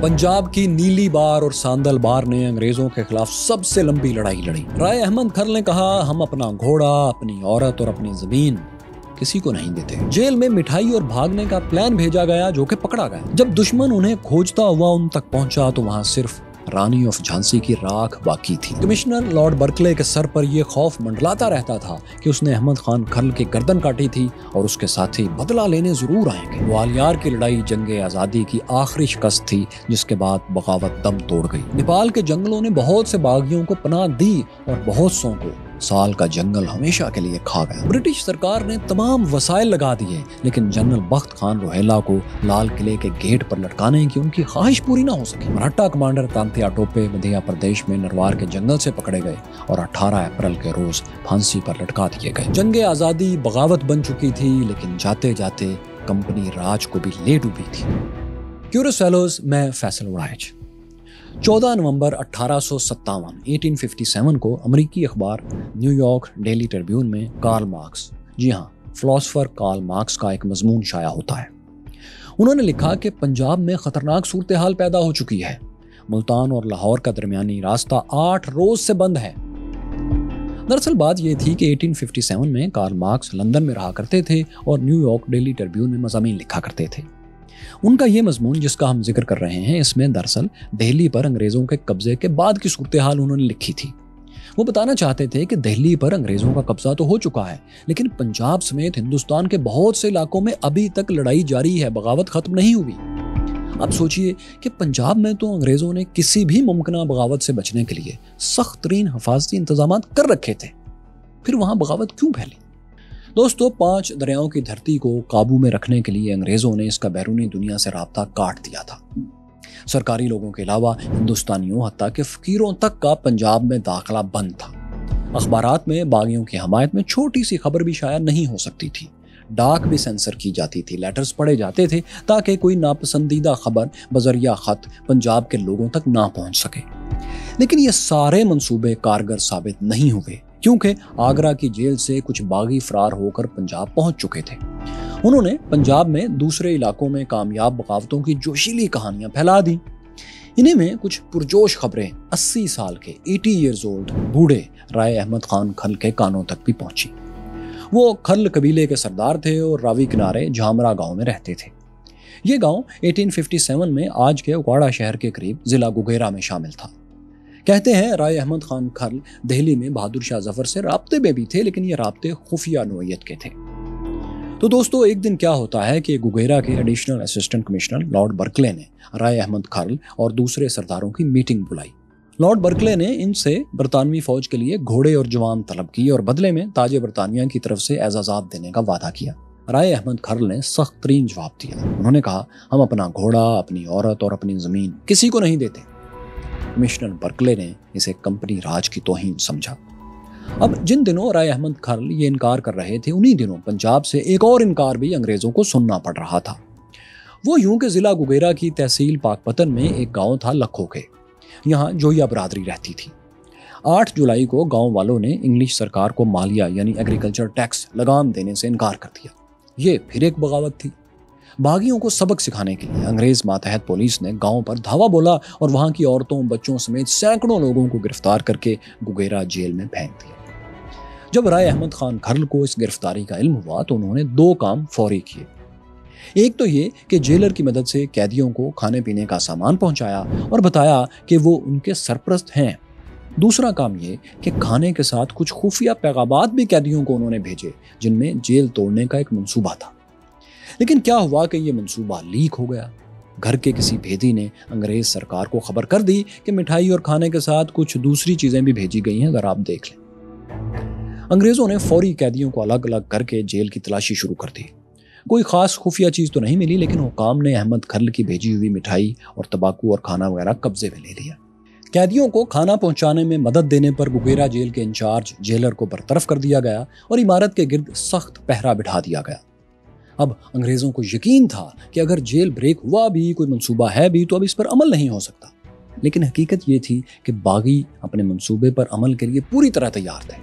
पंजाब की नीली बार और सांदल बार ने अंग्रेजों के खिलाफ सबसे लंबी लड़ाई लड़ी। राय अहमद खरल ने कहा, हम अपना घोड़ा, अपनी औरत और अपनी जमीन किसी को नहीं देते। जेल में मिठाई और भागने का प्लान भेजा गया, जो कि पकड़ा गया। जब दुश्मन उन्हें खोजता हुआ उन तक पहुंचा तो वहां सिर्फ रानी ऑफ झांसी की राख बाकी थी। कमिश्नर लॉर्ड बर्कले के सर पर यह खौफ मंडलाता रहता था कि उसने अहमद खान खरल की गर्दन काटी थी और उसके साथी बदला लेने जरूर आएंगे। ग्वालियर की लड़ाई जंगे आजादी की आखिरी शिकस्त थी, जिसके बाद बगावत दम तोड़ गई। नेपाल के जंगलों ने बहुत से बागियों को पनाह दी और बहुत सौ को साल का जंगल हमेशा के लिए खा गया। ब्रिटिश सरकार ने तमाम वसाइल लगा दिए, लेकिन जनरल बख्त खान रोहेला को लाल किले के गेट पर लटकाने की उनकी ख्वाहिश पूरी न हो सकी। मराठा कमांडर तांतिया टोपे मध्य प्रदेश में नरवार के जंगल से पकड़े गए और 18 अप्रैल के रोज फांसी पर लटका दिए गए। जंगे आजादी बगावत बन चुकी थी, लेकिन जाते जाते कंपनी राज को भी ले डूबी थी। क्यूरियस फेलोज में फैसल उड़ाइच 14 नवंबर 1857 को अमेरिकी अखबार न्यूयॉर्क डेली ट्रिब्यून में कार्ल मार्क्स, जी हाँ, फिलोसोफर कार्ल मार्क्स का एक मजमून शाया होता है। उन्होंने लिखा कि पंजाब में खतरनाक सूरत हाल पैदा हो चुकी है। मुल्तान और लाहौर का दरमियानी रास्ता 8 रोज से बंद है। दरअसल बात यह थी कि 1857 में कार्ल मार्क्स लंदन में रहा करते थे और न्यूयॉर्क डेली ट्रिब्यून में मज़ामीन लिखा करते थे। उनका ये मजमून जिसका हम जिक्र कर रहे हैं, इसमें दरअसल दिल्ली पर अंग्रेजों के कब्जे के बाद की सूरत हाल उन्होंने लिखी थी। वो बताना चाहते थे कि दिल्ली पर अंग्रेजों का कब्जा तो हो चुका है, लेकिन पंजाब समेत हिंदुस्तान के बहुत से इलाकों में अभी तक लड़ाई जारी है, बगावत खत्म नहीं हुई। अब सोचिए कि पंजाब में तो अंग्रेजों ने किसी भी मुमकिन बगावत से बचने के लिए सख्त तरीन हिफाजती इंतजाम कर रखे थे, फिर वहां बगावत क्यों फैली? दोस्तों, 5 दरियाओं की धरती को काबू में रखने के लिए अंग्रेजों ने इसका बैरूनी दुनिया से राब्ता काट दिया था। सरकारी लोगों के अलावा हिंदुस्तानियों हत्ता के फकीरों तक का पंजाब में दाखिला बंद था। अखबारात में बागियों की हमायत में छोटी सी खबर भी शायद नहीं हो सकती थी। डाक भी सेंसर की जाती थी, लेटर्स पढ़े जाते थे ताकि कोई नापसंदीदा खबर बजरिया खत पंजाब के लोगों तक ना पहुंच सके। लेकिन ये सारे मंसूबे कारगर साबित नहीं हुए, क्योंकि आगरा की जेल से कुछ बागी फरार होकर पंजाब पहुंच चुके थे। उन्होंने पंजाब में दूसरे इलाकों में कामयाब बगावतों की जोशीली कहानियां फैला दी। इन्हीं में कुछ पुरजोश खबरें 80 साल के 80 ईयर्स ओल्ड बूढ़े राय अहमद खान खरल के कानों तक भी पहुंची। वो खरल कबीले के सरदार थे और रावी किनारे झामरा गांव में रहते थे। ये गांव 1857 में आज के उकाड़ा शहर के करीब जिला गुगेरा में शामिल था। कहते हैं राय अहमद खान खरल दिल्ली में बहादुर शाह जफर से राब्ते में भी थे, लेकिन ये राब्ते खुफिया नोयत के थे। तो दोस्तों, एक दिन क्या होता है कि गुगेरा के additional assistant commissioner Lord Berkeley ने राय अहमद खरल और दूसरे सरदारों की मीटिंग बुलाई। लॉर्ड बर्कले ने इनसे बरतानवी फौज के लिए घोड़े और जवान तलब की और बदले में ताजे बरतानिया की तरफ से एजाजात देने का वादा किया। राय अहमद खरल ने सख्त तरीन जवाब दिया। उन्होंने कहा, हम अपना घोड़ा, अपनी औरत और अपनी जमीन किसी को नहीं देते। कमिश्नर बर्कले ने इसे कंपनी राज की तौहीन समझा। अब जिन दिनों राय अहमद खरल ये इनकार कर रहे थे, उन्हीं दिनों पंजाब से एक और इनकार भी अंग्रेजों को सुनना पड़ रहा था। वो यूं कि जिला गुगेरा की तहसील पाकपतन में एक गांव था लखो के। यहाँ जोया बरादरी रहती थी। 8 जुलाई को गांव वालों ने इंग्लिश सरकार को मालिया यानी एग्रीकल्चर टैक्स लगाम देने से इनकार कर दिया। ये फिर एक बगावत थी। बागियों को सबक सिखाने के लिए अंग्रेज मातहत पुलिस ने गांव पर धावा बोला और वहां की औरतों, बच्चों समेत सैकड़ों लोगों को गिरफ्तार करके गुगेरा जेल में फेंक दिया। जब राय अहमद खान खरल को इस गिरफ्तारी का इल्म हुआ तो उन्होंने 2 काम फौरी किए। एक तो ये कि जेलर की मदद से कैदियों को खाने पीने का सामान पहुंचाया और बताया कि वो उनके सरपरस्त हैं। दूसरा काम ये कि खाने के साथ कुछ खुफिया पैगामात भी कैदियों को उन्होंने भेजे, जिनमें जेल तोड़ने का एक मंसूबा था। लेकिन क्या हुआ कि ये मंसूबा लीक हो गया। घर के किसी भेदी ने अंग्रेज सरकार को खबर कर दी कि मिठाई और खाने के साथ कुछ दूसरी चीजें भी भेजी गई हैं, अगर आप देख लें। अंग्रेजों ने फौरी कैदियों को अलग अलग करके जेल की तलाशी शुरू कर दी। कोई खास खुफिया चीज तो नहीं मिली, लेकिन हुकाम ने अहमद खरल की भेजी हुई मिठाई और तंबाकू और खाना वगैरह कब्जे में ले लिया। कैदियों को खाना पहुंचाने में मदद देने पर गुगेरा जेल के इंचार्ज जेलर को बरतरफ कर दिया गया और इमारत के गिर्द सख्त पहरा बिठा दिया गया। अब अंग्रेजों को यकीन था कि अगर जेल ब्रेक हुआ भी, कोई मंसूबा है भी, तो अब इस पर अमल नहीं हो सकता। लेकिन हकीकत ये थी कि बागी अपने मंसूबे पर अमल के लिए पूरी तरह तैयार थे।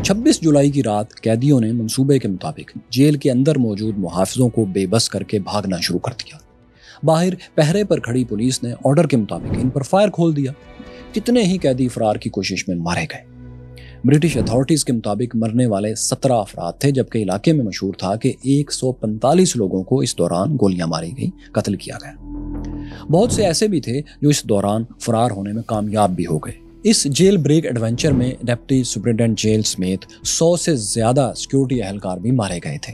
26 जुलाई की रात कैदियों ने मंसूबे के मुताबिक जेल के अंदर मौजूद मुहाफिजों को बेबस करके भागना शुरू कर दिया। باہر پہرے پر کھڑی پولیس نے آرڈر کے مطابق ان پر فائر کھول دیا۔ کتنے ہی قیدی فرار کی کوشش میں مارے گئے۔ برٹش اتھارٹیز کے مطابق مرنے والے 17 افراد تھے، جبکہ علاقے میں مشہور تھا کہ 145 لوگوں کو اس دوران گولیاں ماری گئی، قتل کیا گیا۔ بہت سے ایسے بھی تھے جو اس دوران فرار ہونے میں کامیاب بھی ہو گئے۔ اس جیل بریک ایڈونچر میں ڈپٹی سپرنٹینڈنٹ جیل سمیت 100 سے زیادہ سیکیورٹی اہلکار بھی مارے گئے تھے۔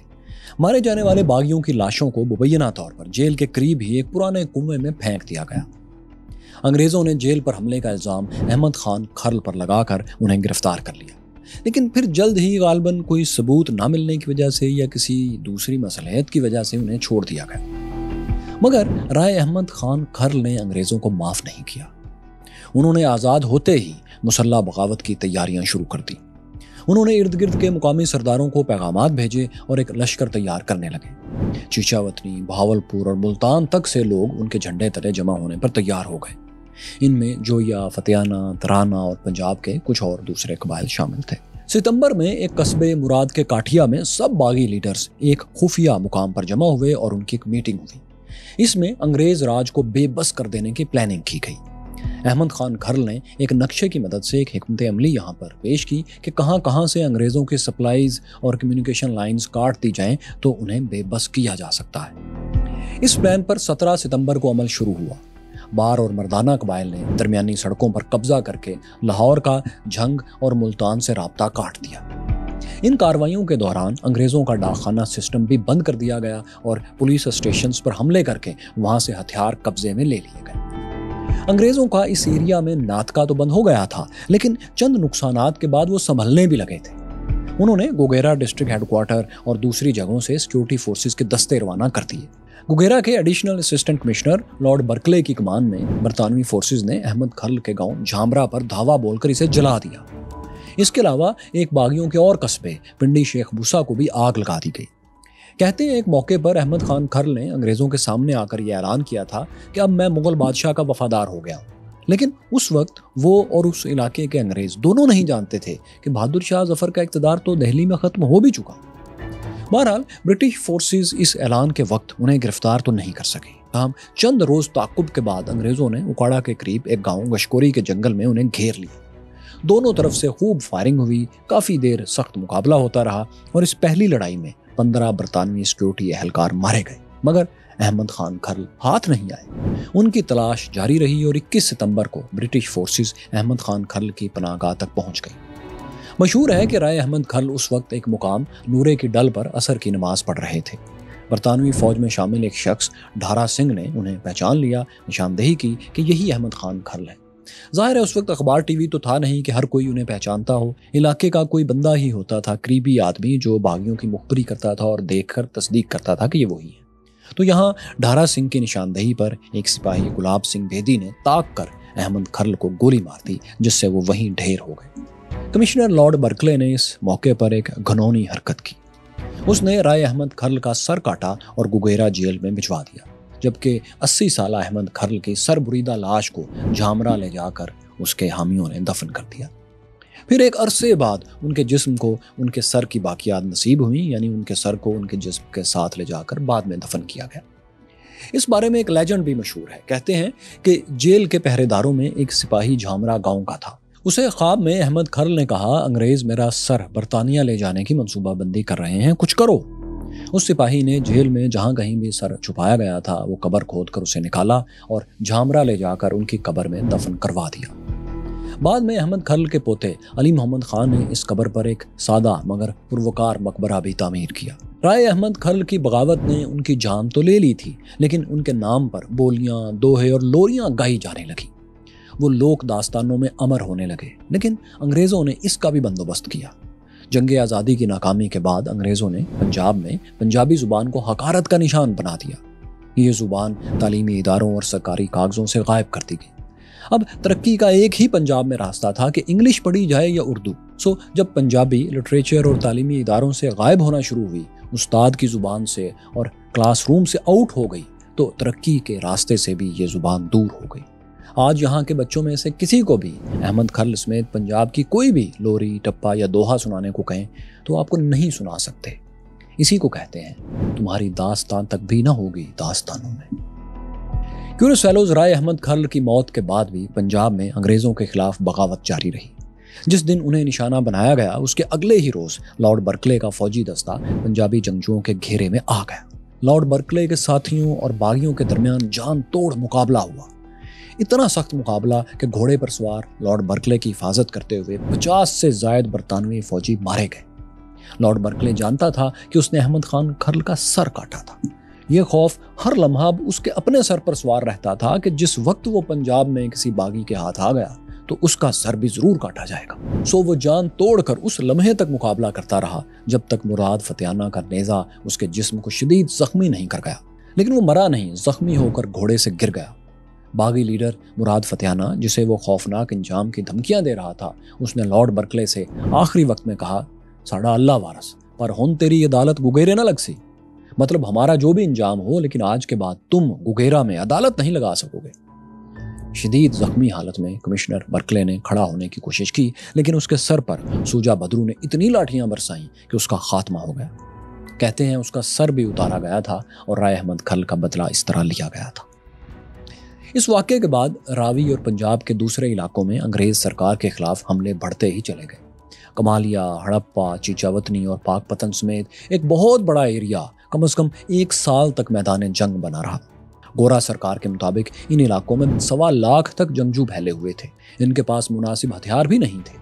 مارے جانے والے باغیوں کی لاشوں کو مبینہ طور پر جیل کے قریب ہی ایک پرانے کنویں میں پھینک دیا گیا۔ انگریزوں نے جیل پر حملے کا الزام احمد خان کھرل پر لگا کر انہیں گرفتار کر لیا، لیکن پھر جلد ہی غالباً کوئی ثبوت نہ ملنے کی وجہ سے یا کسی دوسری مصلحت کی وجہ سے انہیں چھوڑ دیا گیا۔ مگر رائے احمد خان کھرل نے انگریزوں کو معاف نہیں کیا۔ انہوں نے آزاد ہوتے ہی مسلح بغاوت کی تیاریاں شروع کر دی۔ انہوں نے ارد گرد کے مقامی سرداروں کو پیغامات بھیجے اور ایک لشکر تیار کرنے لگے۔ چیچاوتنی، بہاولپور اور ملتان تک سے لوگ ان کے جھنڈے تلے جمع ہونے پر تیار ہو گئے۔ ان میں جویا، فتیانہ، ترانہ اور پنجاب کے کچھ اور دوسرے قبائل شامل تھے۔ ستمبر میں ایک قصبے مراد کے کاٹھیا میں سب باغی لیڈرز ایک خفیہ مقام پر جمع ہوئے اور ان کی ایک میٹنگ ہوئی۔ اس میں انگریز راج کو بے بس کر دینے کی پلاننگ کی گئی۔ احمد خان کھرل نے ایک نقشے کی مدد سے ایک حکمت عملی یہاں پر پیش کی کہ کہاں کہاں سے انگریزوں کے سپلائیز اور کمیونیکیشن لائنز کاٹ دی جائیں تو انہیں بے بس کیا جا سکتا ہے۔ اس پلان پر 17 ستمبر کو عمل شروع ہوا۔ بار اور مردانہ قبائل نے درمیانی سڑکوں پر قبضہ کر کے لاہور کا جھنگ اور ملتان سے رابطہ کاٹ دیا۔ ان کارروائیوں کے دوران انگریزوں کا ڈاک خانہ سسٹم بھی بند کر دیا گیا اور پولیس اسٹیشنز پر حملے کر کے وہاں سے ہتھیار قبضے میں لے لیے گئے۔ انگریزوں کا اس ایریا میں ناطقہ تو بند ہو گیا تھا، لیکن چند نقصانات کے بعد وہ سنبھلنے بھی لگے تھے۔ انہوں نے گوگیرا ڈسٹرکٹ ہیڈ کوارٹر اور دوسری جگہوں سے سیکیورٹی فورسز کے دستے روانہ کر دیے۔ گوگیرا کے additional assistant commissioner lord Berkeley کی کمان میں برطانوی فورسز نے احمد کھرل کے گاؤں جھامرا پر دھاوا بول کر اسے جلا دیا۔ اس کے علاوہ ایک باغیوں کے اور قصبے پنڈی شیخ بوسا کو بھی آگ لگا دی گئی۔ کہتے ہیں ایک موقع پر احمد خان کھرل نے انگریزوں کے سامنے آ کر یہ اعلان کیا تھا کہ اب میں مغل بادشاہ کا وفادار ہو گیا ہوں، لیکن اس وقت وہ اور اس علاقے کے انگریز دونوں نہیں جانتے تھے کہ بہادر شاہ ظفر کا اقتدار تو دہلی میں ختم ہو بھی چکا۔ بہرحال برٹش فورسز اس اعلان کے وقت انہیں گرفتار تو نہیں کر سکے، تاہم چند روز تعاقب کے بعد انگریزوں نے اکاڑا کے قریب ایک گاؤں گشکوری کے جنگل میں انہیں گھیر لیا۔ دونوں طرف سے خوب فائرنگ ہوئی، کافی دیر سخت مقابلہ ہوتا رہا اور اس پہلی لڑائی میں 15 برطانوی سیکیورٹی اہلکار مارے گئے، مگر احمد خان کھرل ہاتھ نہیں آئے۔ ان کی تلاش جاری رہی اور 21 ستمبر کو برٹش فورسز احمد خان کھرل کی پناہ گاہ تک پہنچ گئی۔ مشہور ہے کہ رائے احمد کھرل اس وقت ایک مقام نورے کی ڈل پر عصر کی نماز پڑھ رہے تھے۔ برطانوی فوج میں شامل ایک شخص ڈھارا سنگھ نے انہیں پہچان لیا، نشاندہی کی کہ یہی احمد خان کھرل ہے۔ ظاہر ہے اس وقت اخبار ٹی وی تو تھا نہیں کہ ہر کوئی انہیں پہچانتا ہو، علاقے کا کوئی بندہ ہی ہوتا تھا، قریبی آدمی جو باغیوں کی مخبری کرتا تھا اور دیکھ کر تصدیق کرتا تھا کہ یہ وہی ہے۔ تو یہاں ڈھارا سنگھ کی نشاندہی پر ایک سپاہی گلاب سنگھ بیدی نے تاک کر احمد کھرل کو گولی مار دی، جس سے وہ وہیں ڈھیر ہو گئے۔ کمشنر لارڈ برکلے نے اس موقع پر ایک گھنونی حرکت کی۔ اس نے رائے احمد کھرل کا سر کاٹا اور گوگیرا جیل میں بھجوا دیا، جبکہ 80 سالہ احمد کھرل کی سر بریدہ لاش کو جھامرا لے جا کر اس کے حامیوں نے دفن کر دیا۔ پھر ایک عرصے بعد ان کے جسم کو ان کے سر کی باقیات نصیب ہوئیں، یعنی ان کے سر کو ان کے جسم کے ساتھ لے جا کر بعد میں دفن کیا گیا۔ اس بارے میں ایک لیجنڈ بھی مشہور ہے۔ کہتے ہیں کہ جیل کے پہرے داروں میں ایک سپاہی جھامرا گاؤں کا تھا۔ اسے خواب میں احمد کھرل نے کہا، انگریز میرا سر برطانیہ لے جانے کی منصوبہ بندی کر رہے ہیں، کچھ کرو۔ اس سپاہی نے جیل میں جہاں کہیں بھی سر چھپایا گیا تھا وہ قبر کھود کر اسے نکالا اور جھامرا لے جا کر ان کی قبر میں دفن کروا دیا۔ بعد میں احمد کھرل کے پوتے علی محمد خان نے اس قبر پر ایک سادہ مگر پروکار مقبرہ بھی تعمیر کیا۔ رائے احمد کھرل کی بغاوت نے ان کی جان تو لے لی تھی، لیکن ان کے نام پر بولیاں، دوہے اور لوریاں گائی جانے لگی۔ وہ لوک داستانوں میں امر ہونے لگے، لیکن انگریزوں نے اس کا بھی بندوبست کیا۔ جنگ آزادی کی ناکامی کے بعد انگریزوں نے پنجاب میں پنجابی زبان کو حقارت کا نشان بنا دیا۔ یہ زبان تعلیمی اداروں اور سرکاری کاغذوں سے غائب کر دی گئی۔ اب ترقی کا ایک ہی پنجاب میں راستہ تھا کہ انگلش پڑھی جائے یا اردو۔ جب پنجابی لٹریچر اور تعلیمی اداروں سے غائب ہونا شروع ہوئی، استاد کی زبان سے اور کلاس روم سے آؤٹ ہو گئی، تو ترقی کے راستے سے بھی یہ زبان دور ہو گئی۔ آج یہاں کے بچوں میں سے کسی کو بھی احمد کھرل سمیت پنجاب کی کوئی بھی لوری، ٹپا یا دوہا سنانے کو کہیں تو آپ کو نہیں سنا سکتے۔ اسی کو کہتے ہیں تمہاری داستان تک بھی نہ ہوگی داستانوں میں۔ क्यूरियस फेलोज राय अहमद खर्ल की मौत के बाद भी पंजाब में अंग्रेजों के खिलाफ बगावत जारी रही। जिस दिन उन्हें निशाना बनाया गया उसके अगले ही रोज लॉर्ड बर्कले का फौजी दस्ता पंजाबी जंगजुओं के घेरे में आ गया। लॉर्ड बर्कले के साथियों और बागियों के दरमियान जान तोड़ मुकाबला हुआ। इतना सख्त मुकाबला कि घोड़े पर सवार लॉर्ड बर्कले की हिफाजत करते हुए 50 से ज्यादा बरतानवी फौजी मारे गए। लॉर्ड बर्कले जानता था कि उसने अहमद खान खर्ल का सर काटा था। यह खौफ हर लम्हा उसके अपने सर पर सवार रहता था कि जिस वक्त वो पंजाब में किसी बागी के हाथ आ गया तो उसका सर भी जरूर काटा जाएगा। सो वो जान तोड़कर उस लम्हे तक मुकाबला करता रहा जब तक मुराद फतेहाना का नेजा उसके जिस्म को शदीद जख्मी नहीं कर गया। लेकिन वो मरा नहीं, जख्मी होकर घोड़े से गिर गया। बागी लीडर मुराद फतेहाना, जिसे वो खौफनाक इंजाम की धमकियां दे रहा था, उसने लॉर्ड बर्कले से आखिरी वक्त में कहा, साड़ा अल्लाह वारस, पर हुन तेरी अदालत गुगेरे ना लग सी। मतलब हमारा जो भी इंजाम हो, लेकिन आज के बाद तुम गुगेरा में अदालत नहीं लगा सकोगे। शदीद जख्मी हालत में कमिश्नर बर्कले ने खड़ा होने की कोशिश की, लेकिन उसके सर पर सूजा बदरू ने इतनी लाठियां बरसाईं कि उसका खात्मा हो गया। कहते हैं उसका सर भी उतारा गया था और राय अहमद खर्ल का बदला इस तरह लिया गया था। इस वाक़े के बाद रावी और पंजाब के दूसरे इलाकों में अंग्रेज सरकार के खिलाफ हमले बढ़ते ही चले गए। कमालिया, हड़प्पा, चीचावतनी और पाकपतन समेत एक बहुत बड़ा एरिया कम से कम 1 साल तक मैदान जंग बना रहा। गोरा सरकार के मुताबिक इन इलाकों में 1.25 लाख तक जंगजू फैले हुए थे। इनके पास मुनासिब हथियार भी नहीं थे।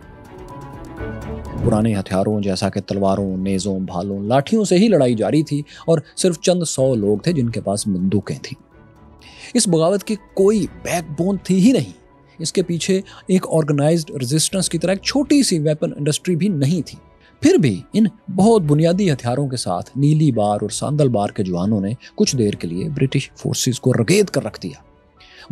पुराने हथियारों जैसा कि तलवारों, नेज़ों, भालों, लाठियों से ही लड़ाई जारी थी और सिर्फ चंद 100 लोग थे जिनके पास बंदूकें थीं। इस बगावत की कोई बैकबोन थी ही नहीं। इसके पीछे एक ऑर्गेनाइज्ड रेजिस्टेंस की तरह एक छोटी सी वेपन इंडस्ट्री भी नहीं थी। फिर भी इन बहुत बुनियादी हथियारों के साथ नीली बार और सांदल बार के जवानों ने कुछ देर के लिए ब्रिटिश फोर्सेस को रगेद कर रख दिया।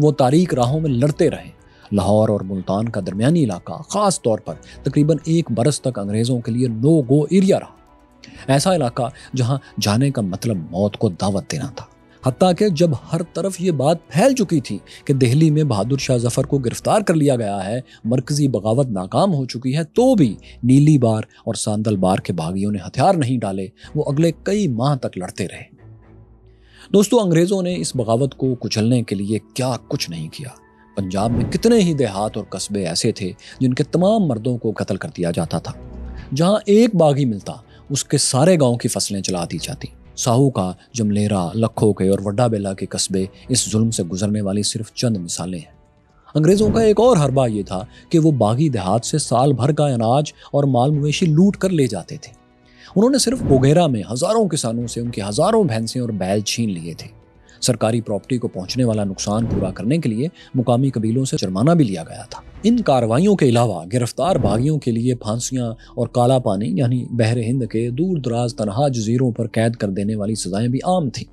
वो तारीक राहों में लड़ते रहे। लाहौर और मुल्तान का दरमियानी इलाका खास तौर पर तकरीबन 1 बरस तक अंग्रेजों के लिए नो गो एरिया रहा। ऐसा इलाका जहां जाने का मतलब मौत को दावत देना था। हत्ता कि जब हर तरफ ये बात फैल चुकी थी कि दिल्ली में बहादुर शाह जफर को गिरफ्तार कर लिया गया है, मरकजी बगावत नाकाम हो चुकी है, तो भी नीली बार और सांदल बार के बागियों ने हथियार नहीं डाले। वो अगले कई माह तक लड़ते रहे। दोस्तों, अंग्रेजों ने इस बगावत को कुचलने के लिए क्या कुछ नहीं किया। पंजाब में कितने ही देहात और कस्बे ऐसे थे जिनके तमाम मर्दों को कत्ल कर दिया जाता था। जहां एक बागी मिलता उसके सारे गांव की फसलें चला दी जाती। साहू का, जमलेरा, लखो के और वड्डा बेला के कस्बे इस जुल्म से गुजरने वाली सिर्फ चंद मिसालें हैं। अंग्रेजों का एक और हरबा ये था कि वो बागी देहात से साल भर का अनाज और माल मवेशी लूट कर ले जाते थे। उन्होंने सिर्फ गोगेरा में हजारों किसानों से उनकी हजारों भैंसें और बैल छीन लिए थे। सरकारी प्रॉपर्टी को पहुंचने वाला नुकसान पूरा करने के लिए मुकामी कबीलों से जुर्माना भी लिया गया था। इन कार्रवाइयों के अलावा गिरफ्तार बागियों के लिए फांसियां और काला पानी यानी बहरे हिंद के दूर दराज तनहा जजीरों पर कैद कर देने वाली सजाएं भी आम थीं।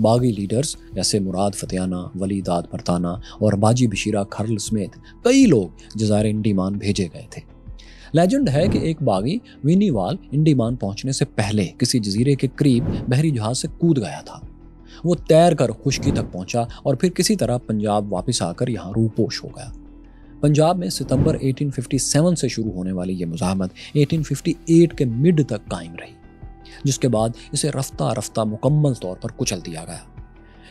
बागी लीडर्स जैसे मुराद फतेहाना, वली दाद फरताना और बाजी बशीरा खर्ल समेत कई लोग जज़ायर इंडीमान भेजे गए थे। लेजेंड है कि एक बागी विनीवाल इंडीमान पहुंचने से पहले किसी जजीरे के करीब बहरी जहाज से कूद गया था। वो तैर कर खुश्की तक पहुंचा और फिर किसी तरह पंजाब वापस आकर यहाँ रूपोश हो गया। पंजाब में सितंबर 1857 से शुरू होने वाली ये मुज़ाहमत 1858 के मिड तक कायम रही, जिसके बाद इसे रफ्ता रफ्ता मुकम्मल तौर पर कुचल दिया गया।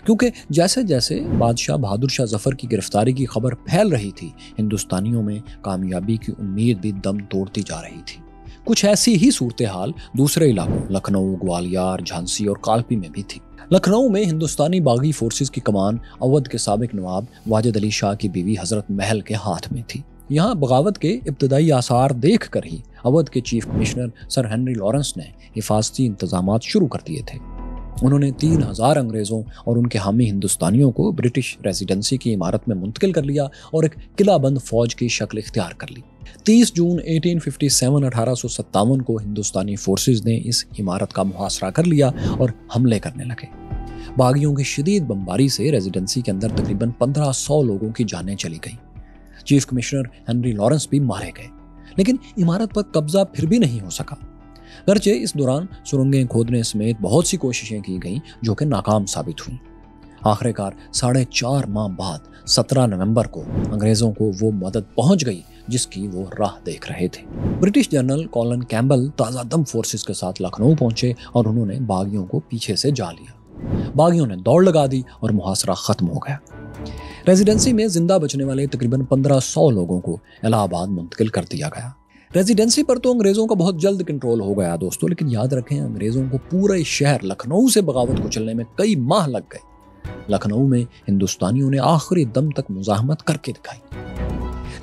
क्योंकि जैसे जैसे बादशाह बहादुर शाह जफर की गिरफ्तारी की खबर फैल रही थी, हिंदुस्तानियों में कामयाबी की उम्मीद भी दम तोड़ती जा रही थी। कुछ ऐसी ही सूरत हाल दूसरे इलाकों लखनऊ, ग्वालियर, झांसी और कालपी में भी थी। लखनऊ में हिंदुस्तानी बागी फोर्सेस की कमान अवध के साबिक नवाब वाजिद अली शाह की बीवी हजरत महल के हाथ में थी। यहाँ बगावत के इब्तदाई आसार देख कर ही अवध के chief commissioner sir Henry Lawrence ने हिफाजती इंतजामात शुरू कर दिए थे। उन्होंने 3000 अंग्रेजों और उनके हामी हिंदुस्तानियों को ब्रिटिश रेजिडेंसी की इमारत में मुंतकिल कर लिया और एक किलाबंद फौज की शक्ल इख्तियार कर ली। 30 जून 1857 को हिंदुस्तानी फोर्सेस ने इस इमारत का मुहासरा कर लिया और हमले करने लगे। बागियों की शदीद बमबारी से रेजिडेंसी के अंदर तकरीबन 1500 लोगों की जानें चली गईं। चीफ कमिश्नर हेनरी लॉरेंस भी मारे गए, लेकिन इमारत पर कब्जा फिर भी नहीं हो सका। गर्चे इस दौरान सुरंगें खोदने समेत बहुत सी कोशिशें की गईं जो कि नाकाम साबित हुई। आखिरकार 4.5 माह बाद 17 नवंबर को अंग्रेजों को वो मदद पहुंच गई जिसकी वो राह देख रहे थे। ब्रिटिश जनरल कॉलन कैम्बल ताज़ा दम फोर्सेस के साथ लखनऊ पहुंचे और उन्होंने बागियों को पीछे से जा लिया। बागियों ने दौड़ लगा दी और मुहासरा खत्म हो गया। रेजिडेंसी में जिंदा बचने वाले तकरीबन 1500 लोगों को इलाहाबाद मुंतकिल कर दिया गया। रेजिडेंसी पर तो अंग्रेज़ों का बहुत जल्द कंट्रोल हो गया दोस्तों, लेकिन याद रखें अंग्रेज़ों को पूरे शहर लखनऊ से बगावत को चलने में कई माह लग गए। लखनऊ में हिंदुस्तानियों ने आखिरी दम तक मुजाहमत करके दिखाई,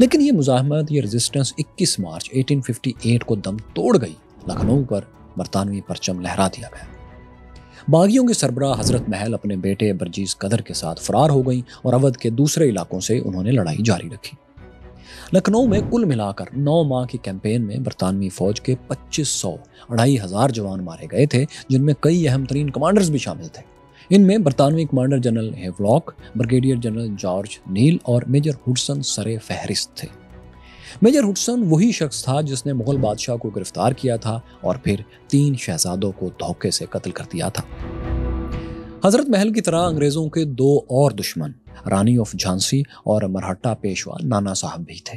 लेकिन ये मुजाहमत, ये रेजिस्टेंस 21 मार्च 1858 को दम तोड़ गई। लखनऊ पर बरतानवी परचम लहरा दिया गया। बागियों के सरबराह हजरत महल अपने बेटे बर्जीस कदर के साथ फरार हो गई और अवध के दूसरे इलाकों से उन्होंने लड़ाई जारी रखी। लखनऊ में कुल मिलाकर 9 माह की कैंपेन में बरतानवी फौज के 2500 जवान मारे गए थे, जिनमें कई अहम तरीन कमांडर्स भी शामिल थे। इनमें बरतानवी commander general Havelock, brigadier general George Neill और मेजर हुडसन सरे फहरिस्त थे। मेजर हुडसन वही शख्स था जिसने मुगल बादशाह को गिरफ्तार किया था और फिर 3 शहजादों को धोखे से कत्ल कर दिया था। हजरत महल की तरह अंग्रेजों के 2 और दुश्मन रानी ऑफ झांसी और मरहट्टा पेशवा नाना साहब भी थे।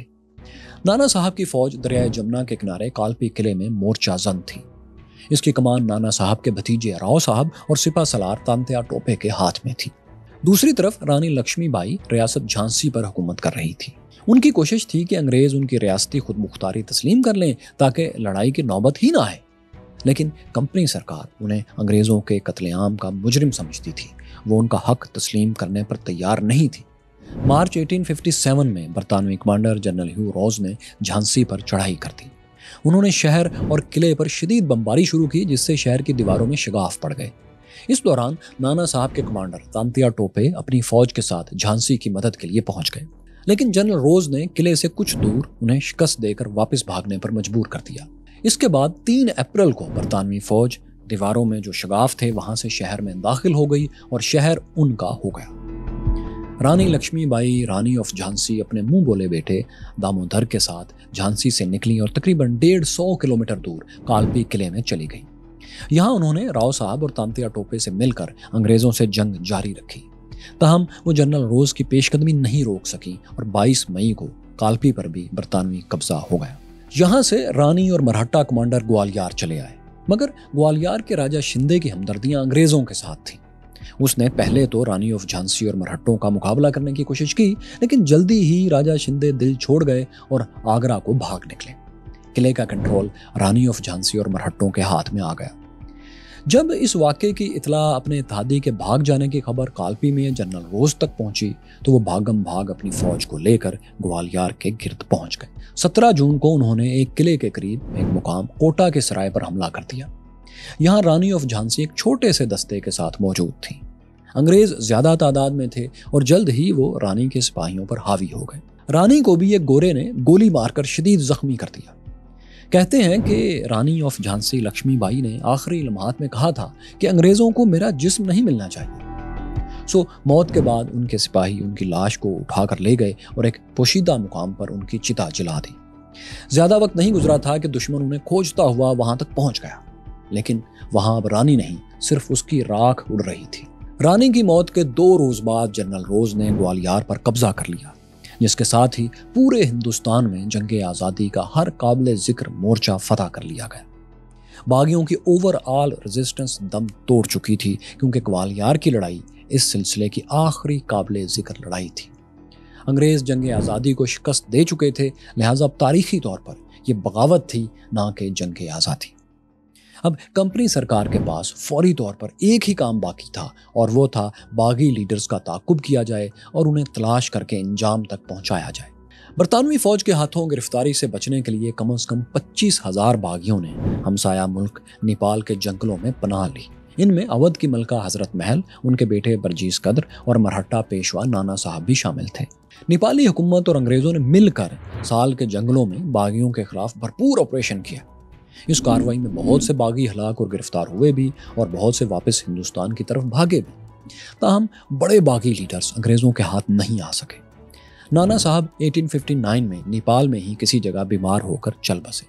नाना साहब की फौज दरियाए जमुना के किनारे कालपी किले में मोर्चा जंग थी। इसकी कमान नाना साहब के भतीजे राव साहब और सिपा सलार तांत्या टोपे के हाथ में थी। दूसरी तरफ रानी लक्ष्मीबाई रियासत झांसी पर हुकूमत कर रही थी। उनकी कोशिश थी कि अंग्रेज उनकी रियासती खुद मुख्तारी तस्लीम कर लें ताकि लड़ाई की नौबत ही ना आए, लेकिन कंपनी सरकार उन्हें अंग्रेजों के कत्लेआम का मुजरिम समझती थी। वो उनका हक तस्लीम करने पर तैयार नहीं थी। मार्च 1857 में बरतानवी कमांडर जनरल ह्यू रोज ने झांसी पर चढ़ाई कर दी। उन्होंने शहर और किले पर शदीद बमबारी शुरू की, जिससे शहर की दीवारों में शिगाफ पड़ गए। इस दौरान नाना साहब के कमांडर तांतिया टोपे अपनी फौज के साथ झांसी की मदद के लिए पहुंच गए, लेकिन जनरल रोज ने किले से कुछ दूर उन्हें शिकस्त देकर वापस भागने पर मजबूर कर दिया। इसके बाद 3 अप्रैल को बरतानवी फौज दीवारों में जो शगाफ थे वहां से शहर में दाखिल हो गई और शहर उनका हो गया। रानी लक्ष्मीबाई, रानी ऑफ झांसी, अपने मुंह बोले बेटे दामोदर के साथ झांसी से निकली और तकरीबन 150 किलोमीटर दूर कालपी किले में चली गई। यहाँ उन्होंने राव साहब और तांतिया टोपे से मिलकर अंग्रेजों से जंग जारी रखी। ताहम वो जनरल रोज की पेशकदमी नहीं रोक सकी और 22 मई को कालपी पर भी बरतानवी कब्जा हो गया। यहाँ से रानी और मरहट्टा कमांडर ग्वालियर चले आए, मगर ग्वालियर के राजा शिंदे की हमदर्दियां अंग्रेजों के साथ थीं। उसने पहले तो रानी ऑफ झांसी और मरहट्टों का मुकाबला करने की कोशिश की, लेकिन जल्दी ही राजा शिंदे दिल छोड़ गए और आगरा को भाग निकले। किले का कंट्रोल रानी ऑफ झांसी और मरहट्टों के हाथ में आ गया। जब इस वाक़े की इतला अपने इत्तेहादी के भाग जाने की खबर कालपी में जनरल रोज तक पहुंची तो वो भागम भाग अपनी फौज को लेकर ग्वालियर के गिर्द पहुंच गए। 17 जून को उन्होंने एक किले के करीब एक मुकाम कोटा के सराय पर हमला कर दिया। यहाँ रानी ऑफ झांसी एक छोटे से दस्ते के साथ मौजूद थी। अंग्रेज ज्यादा तादाद में थे और जल्द ही वो रानी के सिपाहियों पर हावी हो गए। रानी को भी एक गोरे ने गोली मारकर शदीद जख्मी कर दिया। कहते हैं कि रानी ऑफ झांसी लक्ष्मीबाई ने आखिरी लम्हात में कहा था कि अंग्रेजों को मेरा जिस्म नहीं मिलना चाहिए। सो मौत के बाद उनके सिपाही उनकी लाश को उठाकर ले गए और एक पोशीदा मुकाम पर उनकी चिता जला दी। ज्यादा वक्त नहीं गुजरा था कि दुश्मन उन्हें खोजता हुआ वहां तक पहुंच गया, लेकिन वहां अब रानी नहीं, सिर्फ उसकी राख उड़ रही थी। रानी की मौत के 2 रोज बाद जनरल रोज ने ग्वालियर पर कब्जा कर लिया, जिसके साथ ही पूरे हिंदुस्तान में जंगे आज़ादी का हर काबिल जिक्र मोर्चा फतह कर लिया गया। बागियों की ओवरऑल रेजिस्टेंस दम तोड़ चुकी थी, क्योंकि ग्वालियर की लड़ाई इस सिलसिले की आखिरी काबिल जिक्र लड़ाई थी। अंग्रेज जंगे आज़ादी को शिकस्त दे चुके थे, लिहाजा अब तारीखी तौर पर यह बगावत थी, ना कि जंगे आज़ादी। अब कंपनी सरकार के पास फौरी तौर पर एक ही काम बाकी था, और वो था बागी लीडर्स का ताकुब किया जाए और उन्हें तलाश करके इंजाम तक पहुंचाया जाए। बरतानवी फौज के हाथों गिरफ्तारी से बचने के लिए कम से कम 25,000 बागियों ने हमसाया मुल्क नेपाल के जंगलों में पनाह ली। इनमें अवध की मलका हजरत महल, उनके बेटे बर्जीस कदर और मरहट्टा पेशवा नाना साहब भी शामिल थे। नेपाली हुकूमत और अंग्रेजों ने मिलकर साल के जंगलों में बागियों के खिलाफ भरपूर ऑपरेशन किया। इस कार्रवाई में बहुत से बागी हलाक और गिरफ्तार हुए भी और बहुत से वापस हिंदुस्तान की तरफ भागे भी। ताहम बड़े बागी लीडर्स अंग्रेजों के हाथ नहीं आ सके। नाना साहब 1859 में नेपाल में ही किसी जगह बीमार होकर चल बसे।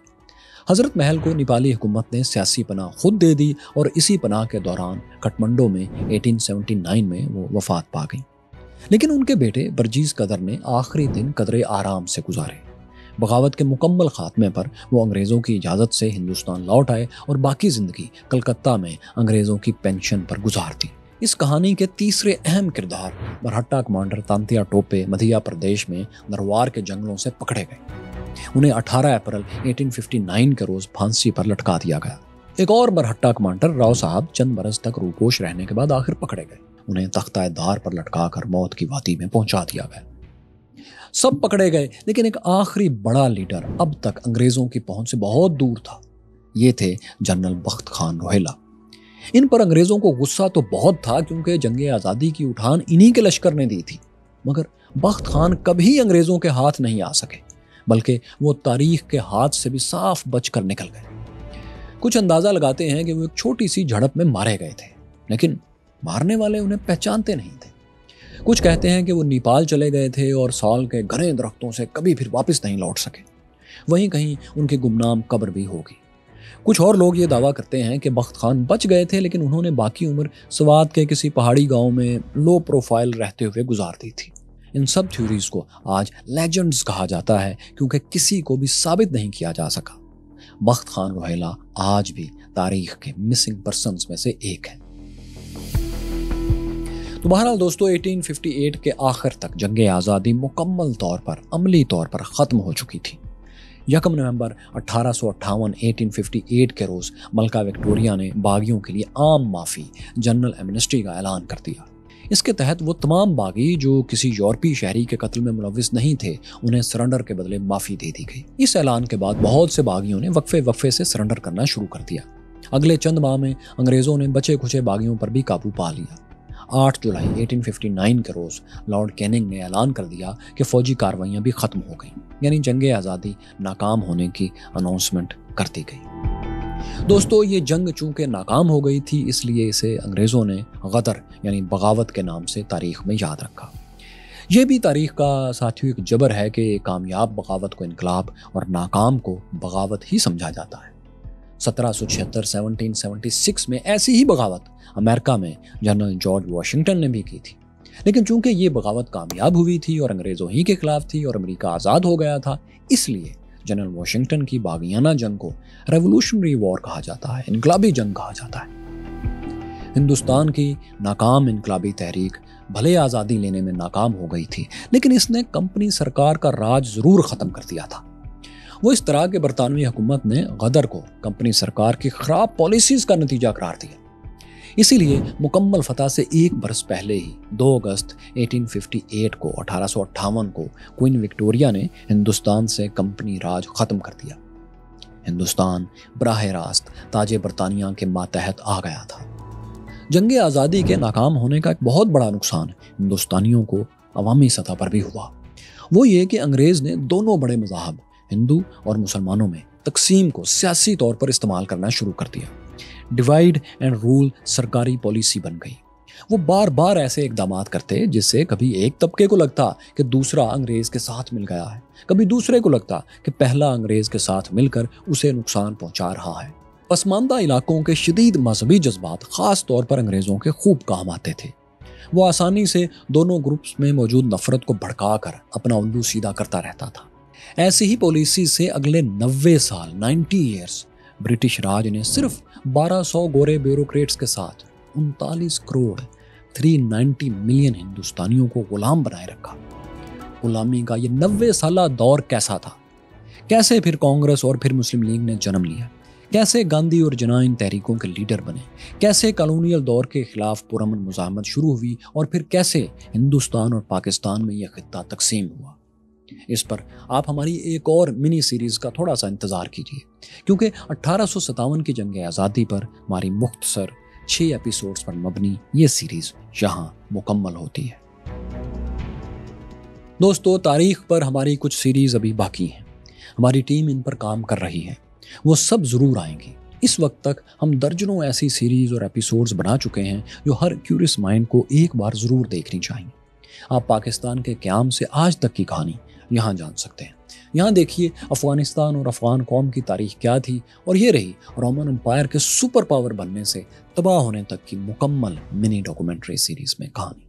हजरत महल को नेपाली हुकूमत ने सियासी पनाह खुद दे दी और इसी पनाह के दौरान काठमांडू में 1879 में वो वफात पा गई। लेकिन उनके बेटे बर्जीस कदर ने आखिरी दिन कदरे आराम से गुजारे। बगावत के मुकम्मल खात्मे पर वो अंग्रेज़ों की इजाज़त से हिंदुस्तान लौट आए और बाकी ज़िंदगी कलकत्ता में अंग्रेज़ों की पेंशन पर गुजार दी। इस कहानी के तीसरे अहम किरदार मरहट्टा कमांडर तांतिया टोपे मध्य प्रदेश में नरवार के जंगलों से पकड़े गए। उन्हें 18 अप्रैल 1859 के रोज फांसी पर लटका दिया गया। एक और मरहट्टा कमांडर राव साहब चंद बरस तक रूपोश रहने के बाद आखिर पकड़े गए। उन्हें तख्ता दार पर लटकाकर मौत की वादी में पहुंचा दिया गया। सब पकड़े गए, लेकिन एक आखिरी बड़ा लीडर अब तक अंग्रेजों की पहुंच से बहुत दूर था। ये थे जनरल बख्त खान रोहिला। इन पर अंग्रेजों को गुस्सा तो बहुत था, क्योंकि जंगे आज़ादी की उठान इन्हीं के लश्कर ने दी थी। मगर बख्त खान कभी अंग्रेजों के हाथ नहीं आ सके, बल्कि वो तारीख के हाथ से भी साफ बचकर निकल गए। कुछ अंदाजा लगाते हैं कि वो एक छोटी सी झड़प में मारे गए थे, लेकिन मारने वाले उन्हें पहचानते नहीं थे। कुछ कहते हैं कि वो नेपाल चले गए थे और साल के घने दरख्तों से कभी फिर वापस नहीं लौट सके। वहीं कहीं उनकी गुमनाम कब्र भी होगी। कुछ और लोग ये दावा करते हैं कि बख्त खान बच गए थे, लेकिन उन्होंने बाकी उम्र स्वात के किसी पहाड़ी गांव में लो प्रोफाइल रहते हुए गुजार दी थी। इन सब थ्योरीज को आज लेजेंड्स कहा जाता है, क्योंकि किसी को भी साबित नहीं किया जा सका। बख्त खान रोहिला आज भी तारीख के मिसिंग पर्सन्स में से एक है। तो बहरहाल दोस्तों, 1858 के आखिर तक जंगे आज़ादी मुकम्मल तौर पर अमली तौर पर ख़त्म हो चुकी थी। 1 नवंबर 1858 के रोज़ मलका विक्टोरिया ने बागियों के लिए आम माफ़ी जनरल एमनेस्टी का ऐलान कर दिया। इसके तहत वो तमाम बागी जो किसी यूरोपीय शहरी के कत्ल में मुलव्विस नहीं थे, उन्हें सरेंडर के बदले माफ़ी दे दी गई। इस ऐलान के बाद बहुत से बागियों ने वक्फे से सरेंडर करना शुरू कर दिया। अगले चंद माह में अंग्रेज़ों ने बचे खुचे बागियों पर भी काबू पा लिया। 8 जुलाई 1859 के रोज़ लॉर्ड कैनिंग ने ऐलान कर दिया कि फ़ौजी कार्रवाइयाँ भी ख़त्म हो गईं, यानी जंगे आज़ादी नाकाम होने की अनाउंसमेंट कर दी गई। दोस्तों, ये जंग चूँकि नाकाम हो गई थी, इसलिए इसे अंग्रेज़ों ने गदर यानी बगावत के नाम से तारीख़ में याद रखा। यह भी तारीख़ का साथियों एक जबर है कि कामयाब बगावत को इनकलाब और नाकाम को बगावत ही समझा जाता है। 1776 में ऐसी ही बगावत अमेरिका में जनरल जॉर्ज वाशिंगटन ने भी की थी, लेकिन चूंकि ये बगावत कामयाब हुई थी और अंग्रेज़ों ही के खिलाफ थी और अमेरिका आज़ाद हो गया था, इसलिए जनरल वाशिंगटन की बागियाना जंग को रेवोल्यूशनरी वॉर कहा जाता है, इनकलाबी जंग कहा जाता है। हिंदुस्तान की नाकाम इनकलाबी तहरीक भले आज़ादी लेने में नाकाम हो गई थी, लेकिन इसने कंपनी सरकार का राज ज़रूर ख़त्म कर दिया था। वो इस तरह के बरतानवी हुकूमत ने गदर को कंपनी सरकार की खराब पॉलिसीज का नतीजा करार दिया। इसीलिए मुकम्मल फतह से 1 बरस पहले ही 2 अगस्त 1858 को क्वीन विक्टोरिया ने हिंदुस्तान से कंपनी राज खत्म कर दिया। हिंदुस्तान बराह रास्त ताजे बरतानिया के मातहत आ गया था। जंगे आज़ादी के नाकाम होने का एक बहुत बड़ा नुकसान हिंदुस्तानियों को अवामी सतह पर भी हुआ। वो ये कि अंग्रेज़ ने दोनों बड़े मज़ाहब हिंदू और मुसलमानों में तकसीम को सियासी तौर पर इस्तेमाल करना शुरू कर दिया। डिवाइड एंड रूल सरकारी पॉलिसी बन गई। वो बार बार ऐसे इकदाम करते जिससे कभी एक तबके को लगता कि दूसरा अंग्रेज़ के साथ मिल गया है, कभी दूसरे को लगता कि पहला अंग्रेज़ के साथ मिलकर उसे नुकसान पहुंचा रहा है। पसमानदा इलाकों के शदीद मजहबी जज्बात ख़ास तौर पर अंग्रेज़ों के खूब काम आते थे। वो आसानी से दोनों ग्रुप्स में मौजूद नफरत को भड़काकर अपना उल्लू सीधा करता रहता था। ऐसी ही पॉलिसी से अगले 90 साल 90 ईयर्स ब्रिटिश राज ने सिर्फ 1200 गोरे ब्यूरोक्रेट्स के साथ 39 करोड़ 390 मिलियन हिंदुस्तानियों को गुलाम बनाए रखा। गुलामी का ये 90 साला दौर कैसा था? कैसे फिर कांग्रेस और फिर मुस्लिम लीग ने जन्म लिया? कैसे गांधी और जिन्ना इन तहरीकों के लीडर बने? कैसे कॉलोनियल दौर के खिलाफ पुरअमन मुज़ाहमत शुरू हुई और फिर कैसे हिंदुस्तान और पाकिस्तान में यह खित्ता तकसीम हुआ? इस पर आप हमारी एक और मिनी सीरीज़ का थोड़ा सा इंतज़ार कीजिए, क्योंकि 1857 की जंग आज़ादी पर हमारी मुख्तसर 6 एपिसोड्स पर मबनी ये सीरीज़ यहाँ मुकम्मल होती है। दोस्तों, तारीख़ पर हमारी कुछ सीरीज़ अभी बाकी हैं। हमारी टीम इन पर काम कर रही है, वो सब ज़रूर आएंगी। इस वक्त तक हम दर्जनों ऐसी सीरीज़ और एपिसोड्स बना चुके हैं जो हर क्यूरियस माइंड को एक बार ज़रूर देखनी चाहिए। आप पाकिस्तान के क़याम से आज तक की कहानी यहाँ जान सकते हैं। यहाँ देखिए अफ़गानिस्तान और अफ़गान कौम की तारीख़ क्या थी, और ये रही रोमन एम्पायर के सुपर पावर बनने से तबाह होने तक की मुकम्मल मिनी डॉक्यूमेंट्री सीरीज़ में कहानी।